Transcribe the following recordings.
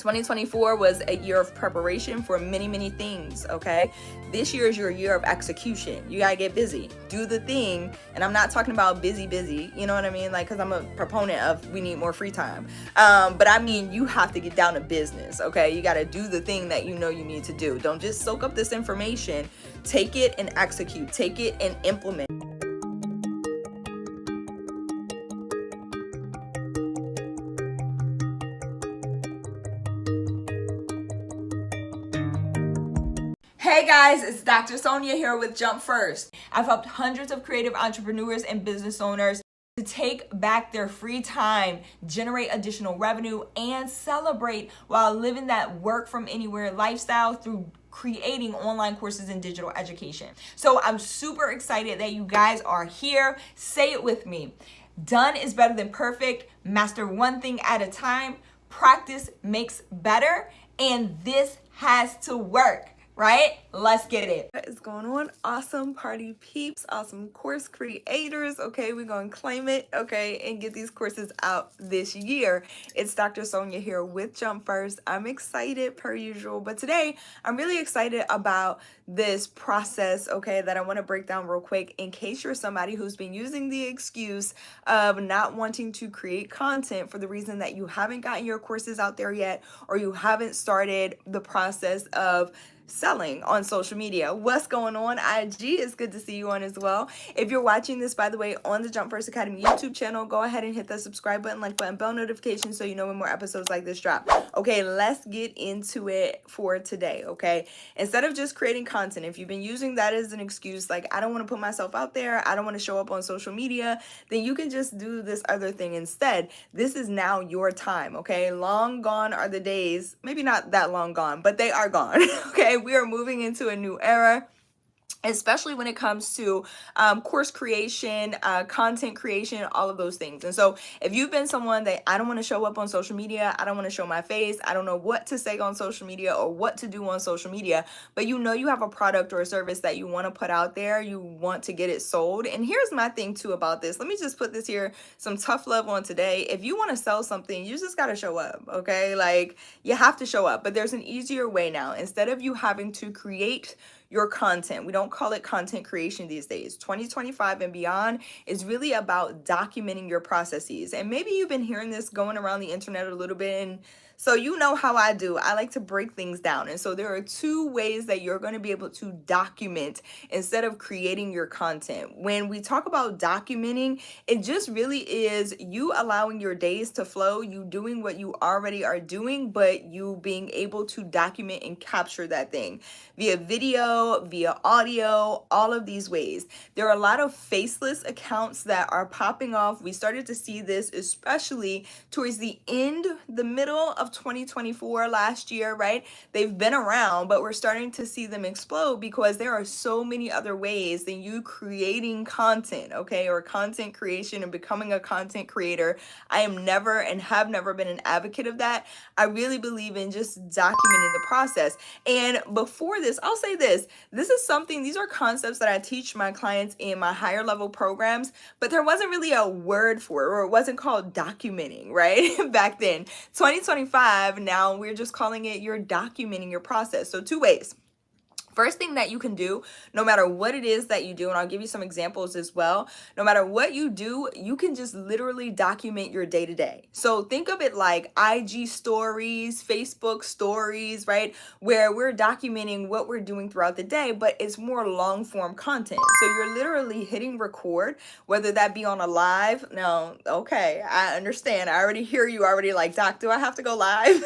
2024 was a year of preparation for many, many things, okay? This year is your year of execution. You gotta get busy, do the thing. And I'm not talking about busy, you know what I mean? Like, cause I'm a proponent of we need more free time. But I mean, you have to get down to business, okay? You gotta do the thing that you know you need to do. Don't just soak up this information, take it and execute, take it and implement. Hey guys, it's Dr. Sonia here with Jump First. I've helped hundreds of creative entrepreneurs and business owners to take back their free time, generate additional revenue, and celebrate while living that work from anywhere lifestyle through creating online courses in digital education. So I'm super excited that you guys are here. Say it with me. Done is better than perfect. Master one thing at a time. Practice makes better. And this has to work. Right? Let's get it. What is going on? Awesome party peeps, awesome course creators. Okay, we're going to claim it, okay, and get these courses out this year. It's Dr. Sonia here with Jump First. I'm excited per usual, but today I'm really excited about this process, okay, that I want to break down real quick in case you're somebody who's been using the excuse of not wanting to create content for the reason that you haven't gotten your courses out there yet, or you haven't started the process of selling on social media. What's going on? IG, it's good to see you on as well. If you're watching this, by the way, on the Jump First Academy YouTube channel, go ahead and hit that subscribe button, like button, bell notification so you know when more episodes like this drop. Okay, let's get into it for today, okay? Instead of just creating content, if you've been using that as an excuse, like I don't want to put myself out there, I don't want to show up on social media, then you can just do this other thing instead. This is now your time, okay? Long gone are the days, maybe not that long gone, but they are gone, okay? We are moving into a new era, especially when it comes to course creation, content creation, all of those things. And so if you've been someone that I don't want to show up on social media, I don't want to show my face, I don't know what to say on social media or what to do on social media, but you know you have a product or a service that you want to put out there, you want to get it sold. And here's my thing too about this. Let me just put this here, some tough love on today. If you want to sell something, you just got to show up, okay? Like you have to show up, but there's an easier way now. Instead of you having to create your content. We don't call it content creation these days. 2025 and beyond is really about documenting your processes. And maybe you've been hearing this going around the internet a little bit, and so you know how I do. I like to break things down. And so there are two ways that you're going to be able to document instead of creating your content. When we talk about documenting, it just really is you allowing your days to flow, you doing what you already are doing, but you being able to document and capture that thing via video, via audio, all of these ways. There are a lot of faceless accounts that are popping off. We started to see this especially towards the middle of 2024 last year, right? They've been around, but we're starting to see them explode because there are so many other ways than you creating content, okay, or content creation and becoming a content creator. I am never and have never been an advocate of that. I really believe in just documenting the process. And before this, I'll say this is something, these are concepts that I teach my clients in my higher level programs, but there wasn't really a word for it, or it wasn't called documenting, right? Back then. 2025, now we're just calling it you're documenting your process. So two ways. First thing that you can do, no matter what it is that you do, and I'll give you some examples as well, no matter what you do, you can just literally document your day-to-day. So think of it like IG stories, Facebook stories, right? Where we're documenting what we're doing throughout the day, but it's more long form content. So you're literally hitting record, whether that be on a live. No, okay, I understand. I already hear you already like, Doc, do I have to go live?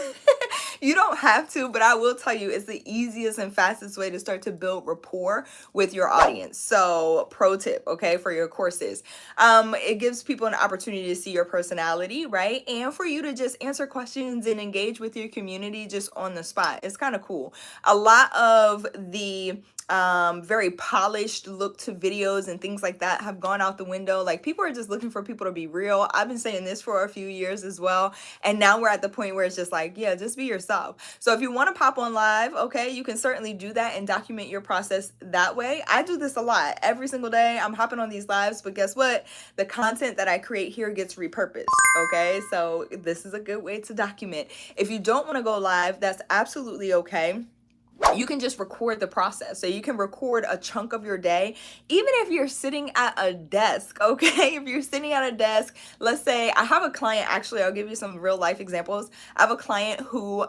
You don't have to, but I will tell you it's the easiest and fastest way to start to build rapport with your audience. So pro tip, okay, for your courses. It gives people an opportunity to see your personality, right? And for you to just answer questions and engage with your community just on the spot. It's kind of cool. A lot of the very polished look to videos and things like that have gone out the window. Like, people are just looking for people to be real. I've been saying this for a few years as well. And now we're at the point where it's just like, yeah, just be yourself. So if you want to pop on live, okay, you can certainly do that and document your process that way. I do this a lot. Every single day I'm hopping on these lives, but guess what? The content that I create here gets repurposed, okay? So this is a good way to document. If you don't want to go live, that's absolutely okay. You can just record the process. So you can record a chunk of your day, even if you're sitting at a desk, okay? If you're sitting at a desk, let's say I have a client, actually, I'll give you some real life examples. I have a client who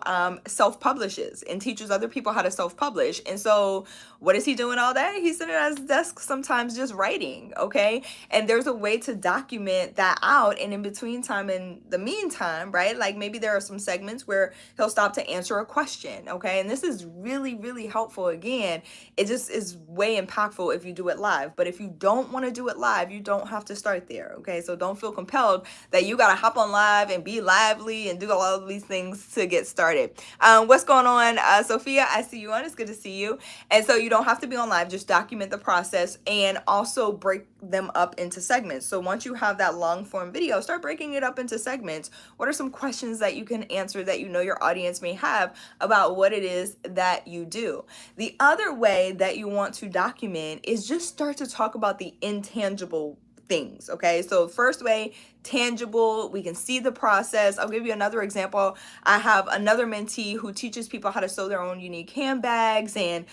self-publishes and teaches other people how to self-publish. And so what is he doing all day? He's sitting at his desk sometimes just writing, okay? And there's a way to document that out. And in between time, in the meantime, right? Like, maybe there are some segments where he'll stop to answer a question, okay? And this is really helpful. Again, it just is way impactful if you do it live. But if you don't want to do it live, you don't have to start there, okay? So don't feel compelled that you got to hop on live and be lively and do all of these things to get started. What's going on, Sophia? I see you on. It's good to see you. And so you don't have to be on live. Just document the process and also break them up into segments. So once you have that long form video, start breaking it up into segments. What are some questions that you can answer that you know your audience may have about what it is that you do? The other way that you want to document is just start to talk about the intangible things, okay? So first way, tangible, we can see the process. I'll give you another example. I have another mentee who teaches people how to sew their own unique handbags and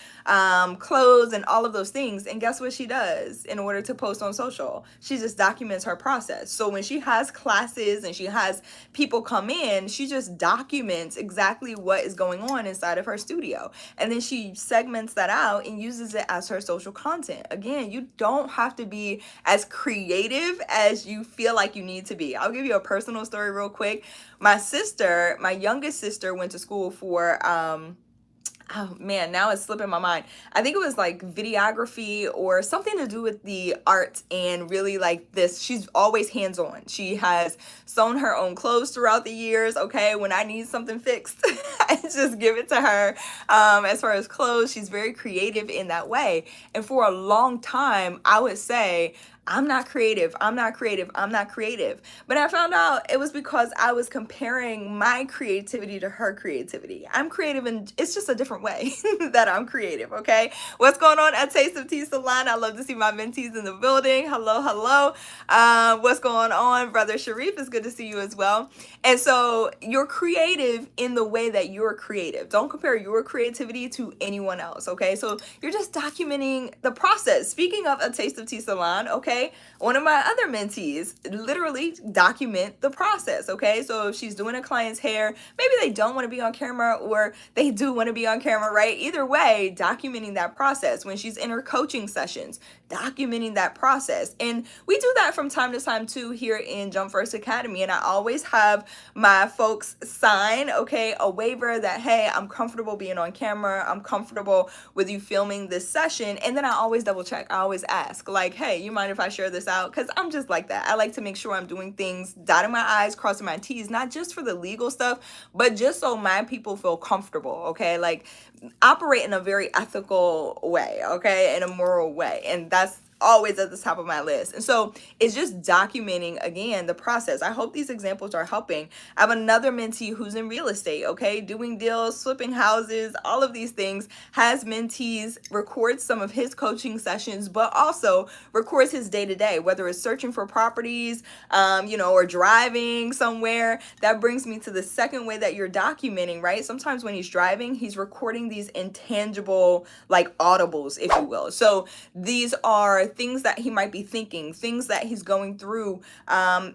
clothes and all of those things. And guess what she does in order to post on social? She just documents her process. So when she has classes and she has people come in, she just documents exactly what is going on inside of her studio. And then she segments that out and uses it as her social content. Again, you don't have to be as creative as you feel like you need to be. I'll give you a personal story real quick. My sister, my youngest sister, went to school for oh man, now it's slipping my mind. I think it was like videography or something to do with the art, and really like this. She's always hands-on. She has sewn her own clothes throughout the years. Okay, when I need something fixed, I just give it to her. As far as clothes, she's very creative in that way. And for a long time, I would say, I'm not creative. I'm not creative. I'm not creative. But I found out it was because I was comparing my creativity to her creativity. I'm creative, and it's just a different way that I'm creative, okay? What's going on at Taste of Tea Salon? I love to see my mentees in the building. Hello. What's going on, Brother Sharif? It's good to see you as well. And so you're creative in the way that you're creative. Don't compare your creativity to anyone else, okay? So you're just documenting the process. Speaking of a Taste of Tea Salon, okay? One of my other mentees literally document the process, okay? So if she's doing a client's hair, maybe they don't want to be on camera, or they do want to be on camera, right? Either way, documenting that process. When she's in her coaching sessions, documenting that process. And we do that from time to time too here in Jump First Academy. And I always have my folks sign, okay, a waiver that, hey, I'm comfortable being on camera. I'm comfortable with you filming this session. And then I always double check. I always ask, like, hey, you mind if I share this out? Because I'm just like that. I like to make sure I'm doing things, dotting my I's, crossing my T's, not just for the legal stuff, but just so my people feel comfortable, okay? Like, operate in a very ethical way, okay? In a moral way. And that's always at the top of my list. And so it's just documenting, again, the process. I hope these examples are helping. I have another mentee who's in real estate, okay, doing deals, flipping houses, all of these things, has mentees, records some of his coaching sessions, but also records his day-to-day, whether it's searching for properties, or driving somewhere. That brings me to the second way that you're documenting, right? Sometimes when he's driving, he's recording these intangible, like audibles, if you will. So these are things that he might be thinking, things that he's going through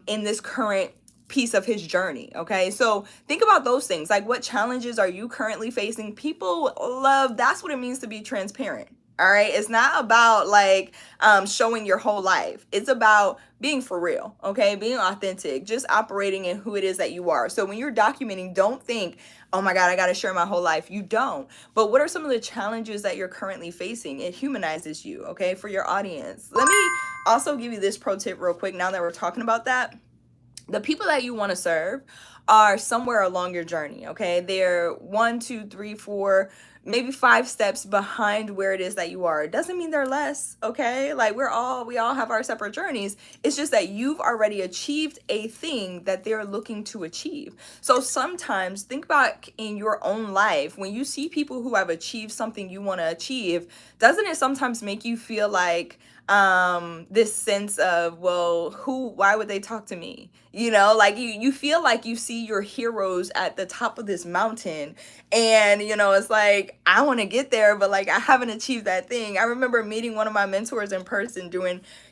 in this current piece of his journey, okay? So think about those things. Like, what challenges are you currently facing? People love, that's what it means to be transparent. All right. It's not about like showing your whole life. It's about being for real. Okay. Being authentic, just operating in who it is that you are. So when you're documenting, don't think, oh my God, I got to share my whole life. You don't. But what are some of the challenges that you're currently facing? It humanizes you. Okay. For your audience. Let me also give you this pro tip real quick. Now that we're talking about that, the people that you want to serve are somewhere along your journey. Okay. They're 1, 2, 3, 4 maybe 5 steps behind where it is that you are. It doesn't mean they're less, okay? Like we all have our separate journeys. It's just that you've already achieved a thing that they're looking to achieve. So sometimes think about in your own life, when you see people who have achieved something you want to achieve, doesn't it sometimes make you feel like this sense of, well, why would they talk to me? You know, like you feel like you see your heroes at the top of this mountain, and you know, it's like, I want to get there, but like I haven't achieved that thing. I remember meeting one of my mentors in person,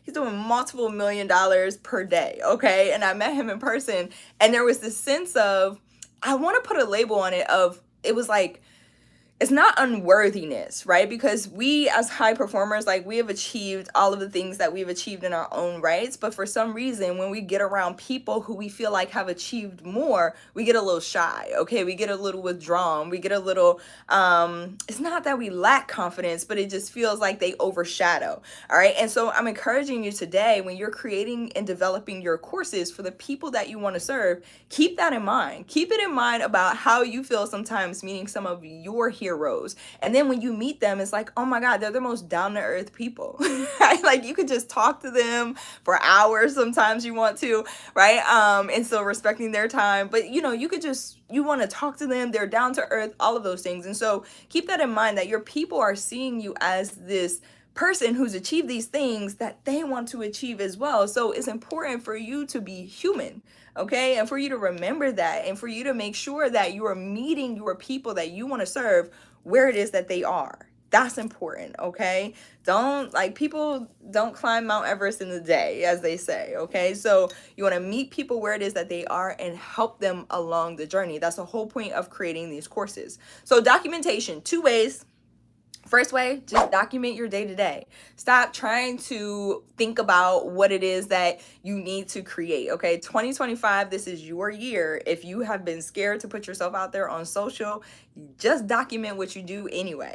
he's doing multiple $1 million per day, okay? And I met him in person, and there was this sense of, I want to put a label on it, of, it was like, it's not unworthiness, right? Because we as high performers, like we have achieved all of the things that we've achieved in our own rights. But for some reason, when we get around people who we feel like have achieved more, we get a little shy, okay? We get a little withdrawn. We get a little, it's not that we lack confidence, but it just feels like they overshadow, all right? And so I'm encouraging you today, when you're creating and developing your courses for the people that you want to serve, keep that in mind. Keep it in mind about how you feel sometimes meeting some of your heroes. And then when you meet them, it's like, oh my God, they're the most down-to-earth people, right? Like you could just talk to them for hours sometimes you want to, right? And so respecting their time, but you know, you want to talk to them, they're down to earth, all of those things. And so keep that in mind, that your people are seeing you as this person who's achieved these things that they want to achieve as well. So it's important for you to be human, okay? And for you to remember that, and for you to make sure that you are meeting your people that you want to serve where it is that they are. That's important, okay? People don't climb Mount Everest in a day, as they say, okay? So you want to meet people where it is that they are and help them along the journey. That's the whole point of creating these courses. So documentation, 2 ways. First way, just document your day-to-day. Stop trying to think about what it is that you need to create, okay? 2025, this is your year. If you have been scared to put yourself out there on social, just document what you do anyway,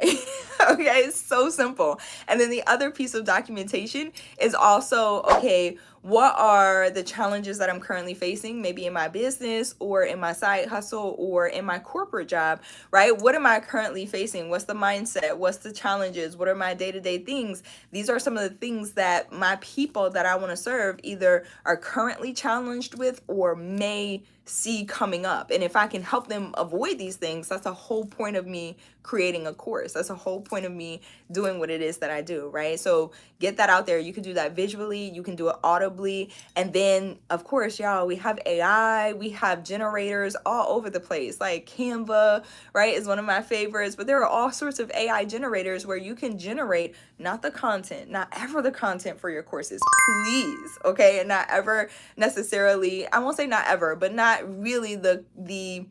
okay? It's so simple. And then the other piece of documentation is also, okay, what are the challenges that I'm currently facing, maybe in my business or in my side hustle or in my corporate job, right? What am I currently facing? What's the mindset? What's the challenges? What are my day-to-day things? These are some of the things that my people that I want to serve either are currently challenged with or may see coming up. And if I can help them avoid these things, that's a whole point of me creating a course. That's a whole point of me doing what it is that I do, right? So get that out there. You can do that visually, you can do it audibly. And then of course, y'all, we have AI, we have generators all over the place. Like Canva, right, is one of my favorites, but there are all sorts of AI generators where you can generate not ever the content for your courses, please, okay? And not ever necessarily, I won't say not ever, but not really the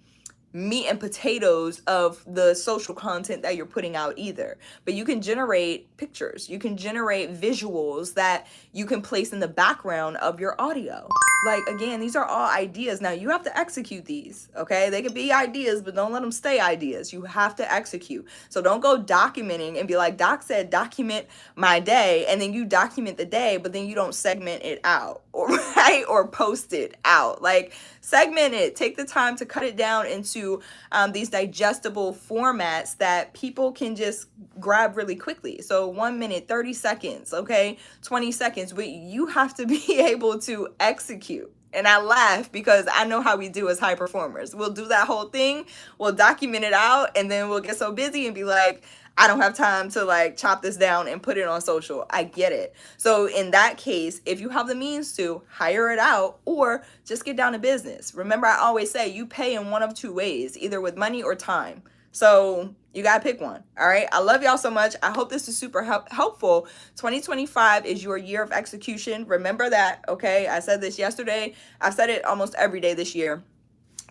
meat and potatoes of the social content that you're putting out either. But you can generate pictures, you can generate visuals that you can place in the background of your audio. Like, again, these are all ideas. Now you have to execute these, okay? They could be ideas, but don't let them stay ideas. You have to execute. So don't go documenting and be like, Doc said, document my day. And then you document the day, but then you don't segment it out, or right? Or post it out. Like, segment it. Take the time to cut it down into these digestible formats that people can just grab really quickly. So 1 minute, 30 seconds, okay? 20 seconds, but you have to be able to execute. And I laugh because I know how we do as high performers. We'll do that whole thing, we'll document it out, and then we'll get so busy and be like, I don't have time to like chop this down and put it on social. I get it. So in that case, if you have the means to, hire it out or just get down to business. Remember, I always say you pay in one of 2 ways, either with money or time. So you got to pick one. All right. I love y'all so much. I hope this is super helpful. 2025 is your year of execution. Remember that. Okay. I said this yesterday. I've said it almost every day this year.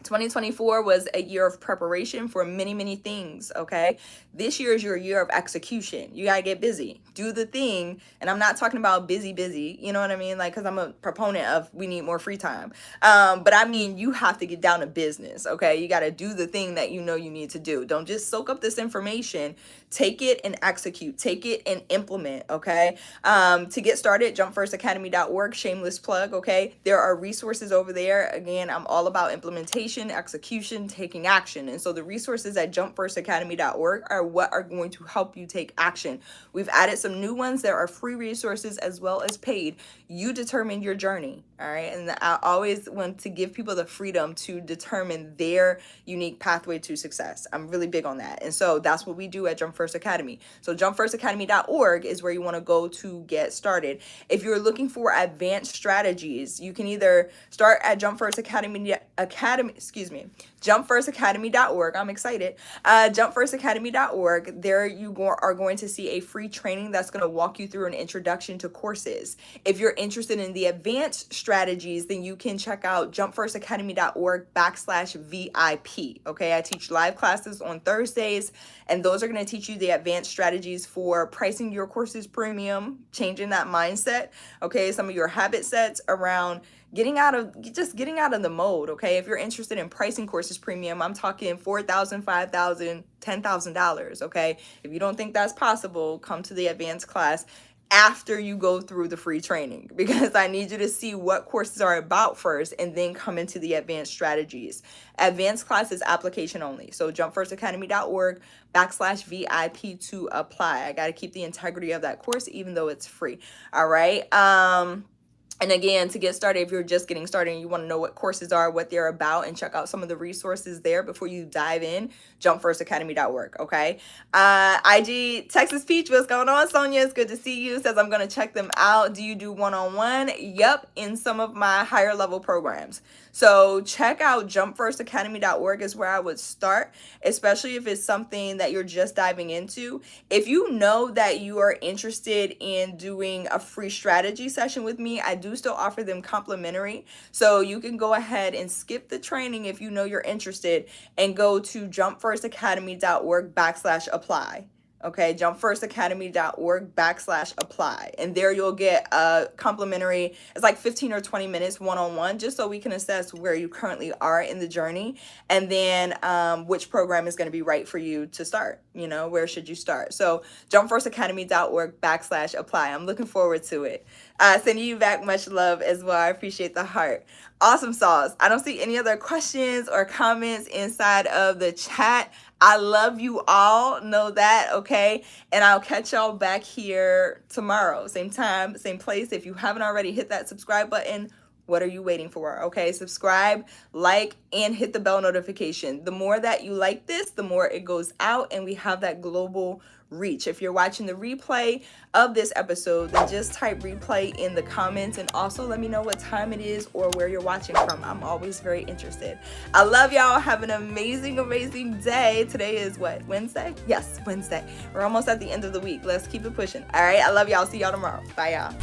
2024 was a year of preparation for many, many things, okay? This year is your year of execution. You gotta get busy, do the thing. And I'm not talking about busy, you know what I mean? Like, cause I'm a proponent of we need more free time. But I mean, you have to get down to business, okay? You gotta do the thing that you know you need to do. Don't just soak up this information, take it and execute, take it and implement, okay? To get started, jumpfirstacademy.org, shameless plug, okay? There are resources over there. Again, I'm all about implementation. application, execution, taking action. And so the resources at jumpfirstacademy.org are what are going to help you take action. We've added some new ones. There are free resources as well as paid. You determine your journey, all right? And I always want to give people the freedom to determine their unique pathway to success. I'm really big on that. And so that's what we do at Jump First Academy. So jumpfirstacademy.org is where you want to go to get started. If you're looking for advanced strategies, you can either start at jumpfirstacademy.org. I'm excited. Jumpfirstacademy.org. There you are going to see a free training that's going to walk you through an introduction to courses. If you're interested in the advanced strategies, then you can check out jumpfirstacademy.org/VIP. Okay, I teach live classes on Thursdays, and those are going to teach you the advanced strategies for pricing your courses premium, changing that mindset. Okay, some of your habit sets around getting out of the mode. Okay, if you're interested in pricing courses premium, I'm talking $4,000, $5,000, $10,000. Okay, if you don't think that's possible, come to the advanced class after you go through the free training, because I need you to see what courses are about first and then come into the advanced strategies. Advanced class is application only. So jumpfirstacademy.org/VIP to apply. I got to keep the integrity of that course, even though it's free. All right. And again, to get started, if you're just getting started and you want to know what courses are, what they're about, and check out some of the resources there before you dive in, jumpfirstacademy.org, okay? IG Texas Peach, what's going on? Sonia, it's good to see you. Says, I'm going to check them out. Do you do one-on-one? Yep, in some of my higher level programs. So check out jumpfirstacademy.org is where I would start, especially if it's something that you're just diving into. If you know that you are interested in doing a free strategy session with me, I do still offer them complimentary. So you can go ahead and skip the training if you know you're interested and go to jumpfirstacademy.org/apply. Okay, jumpfirstacademy.org/apply. And there you'll get a complimentary, it's like 15 or 20 minutes one-on-one, just so we can assess where you currently are in the journey. And then which program is going to be right for you to start. You know, where should you start? So jumpfirstacademy.org/apply. I'm looking forward to it. Sending you back much love as well. I appreciate the heart. Awesome sauce. I don't see any other questions or comments inside of the chat. I love you all. Know that, okay? And I'll catch y'all back here tomorrow. Same time, same place. If you haven't already, hit that subscribe button. What are you waiting for? Okay, subscribe, like, and hit the bell notification. The more that you like this, the more it goes out, and we have that global reach. If you're watching the replay of this episode, then just type replay in the comments, and also let me know what time it is or where you're watching from. I'm always very interested. I love y'all. Have an amazing, amazing day. Today is what? Wednesday? Yes, Wednesday. We're almost at the end of the week. Let's keep it pushing. All right. I love y'all. See y'all tomorrow. Bye, y'all.